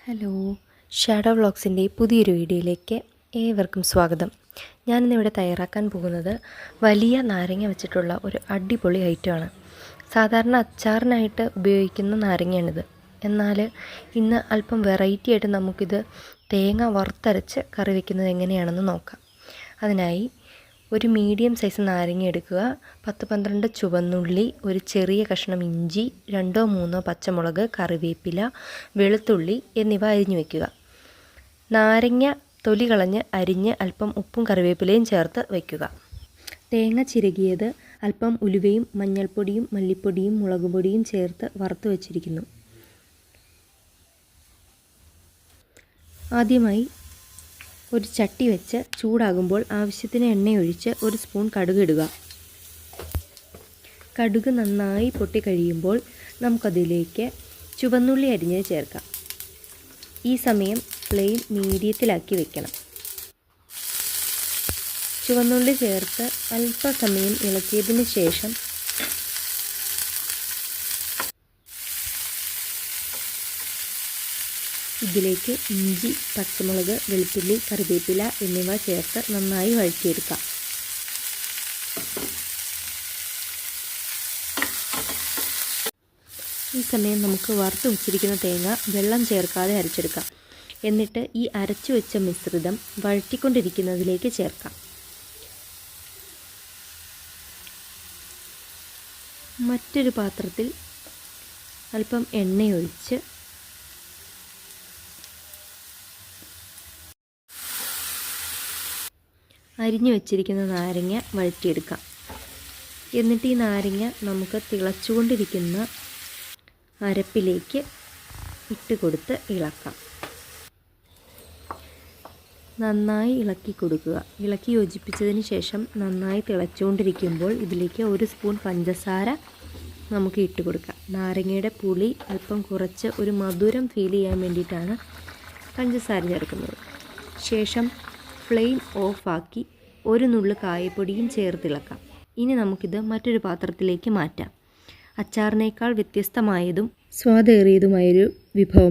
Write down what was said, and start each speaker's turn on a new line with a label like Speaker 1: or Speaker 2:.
Speaker 1: Hello, shadow വ്ളോഗ്സിൻ്റെ പുതിയൊരു വീഡിയോയിലേക്ക് ഏവർക്കും സ്വാഗതം. ഞാനിന്നിവിടെ തയ്യാറാക്കാൻ പോകുന്നത് വലിയ നാരങ്ങ വെച്ചിട്ടുള്ള ഒരു അടിപൊളി ഐറ്റമാണ്. സാധാരണ അച്ചാറിനായിട്ട് ഉപയോഗിക്കുന്ന നാരങ്ങയാണിത്. എന്നാൽ ഇന്ന് അല്പം വെറൈറ്റി ആയിട്ട് നമുക്കിത് തേങ്ങ വറുത്തരച്ച് കറി വയ്ക്കുന്നത് എങ്ങനെയാണെന്ന് നോക്കാം. അതിനായി ഒരു മീഡിയം സൈസ് നാരങ്ങ എടുക്കുക, 10-12 ചുവന്നുള്ളി, ഒരു ചെറിയ കഷ്ണം ഇഞ്ചി, 2-3 പച്ചമുളക്, കറിവേപ്പില, വെളുത്തുള്ളി എന്നിവ അരിഞ്ഞു വയ്ക്കുക. നാരങ്ങ തൊലി കളഞ്ഞ് അരിഞ്ഞ് അല്പം ഉപ്പും കറിവേപ്പിലയും ചേർത്ത് വയ്ക്കുക. തേങ്ങ ചിരകിയത്, അല്പം ഉലുവയും മഞ്ഞൾപ്പൊടിയും മല്ലിപ്പൊടിയും മുളകുപൊടിയും ചേർത്ത് വറുത്ത് വച്ചിരിക്കുന്നു. ആദ്യമായി ഒരു ചട്ടി വെച്ച് ചൂടാകുമ്പോൾ ആവശ്യത്തിന് എണ്ണയൊഴിച്ച് ഒരു സ്പൂൺ കടുക് ഇടുക. കടുക് നന്നായി പൊട്ടിക്കഴിയുമ്പോൾ നമുക്കതിലേക്ക് ചുവന്നുള്ളി അരിഞ്ഞത് ചേർക്കാം. ഈ സമയം ഫ്ലെയിം മീഡിയത്തിലാക്കി വെക്കണം. ചുവന്നുള്ളി ചേർത്ത് അല്പസമയം ഇളക്കിയതിന് ശേഷം ഇതിലേക്ക് ഇഞ്ചി, പച്ചമുളക്, വെളുത്തുള്ളി, കറിവേപ്പില എന്നിവ ചേർത്ത് നന്നായി വഴറ്റിയെടുക്കാം. ഈ സമയം നമുക്ക് വറുത്ത് വച്ചിരിക്കുന്ന തേങ്ങ വെള്ളം ചേർക്കാതെ അരച്ചെടുക്കാം. എന്നിട്ട് ഈ അരച്ചു വെച്ച മിശ്രിതം വഴറ്റിക്കൊണ്ടിരിക്കുന്നതിലേക്ക് ചേർക്കാം. മറ്റൊരു പാത്രത്തിൽ അല്പം എണ്ണയൊഴിച്ച് അരിഞ്ഞു വച്ചിരിക്കുന്ന നാരങ്ങ വഴറ്റിയെടുക്കാം. എന്നിട്ട് ഈ നാരങ്ങ നമുക്ക് തിളച്ചുകൊണ്ടിരിക്കുന്ന അരപ്പിലേക്ക് ഇട്ട് കൊടുത്ത് ഇളക്കാം. നന്നായി ഇളക്കി കൊടുക്കുക. ഇളക്കി യോജിപ്പിച്ചതിന് ശേഷം നന്നായി തിളച്ചുകൊണ്ടിരിക്കുമ്പോൾ ഇതിലേക്ക് ഒരു സ്പൂൺ പഞ്ചസാര നമുക്ക് ഇട്ട് കൊടുക്കാം. നാരങ്ങയുടെ പുളി അല്പം കുറച്ച് ഒരു മധുരം ഫീൽ ചെയ്യാൻ വേണ്ടിയിട്ടാണ് പഞ്ചസാര ചേർക്കുന്നത്. ശേഷം ഫ്ലെയിം ഓഫാക്കി ഒരു നുള്ളു കായപ്പൊടിയും ചേർത്തിളക്കാം. ഇനി നമുക്കിത് മറ്റൊരു പാത്രത്തിലേക്ക് മാറ്റാം. അച്ചാറിനേക്കാൾ വ്യത്യസ്തമായതും സ്വാദേറിയതുമായൊരു വിഭവമാണ്.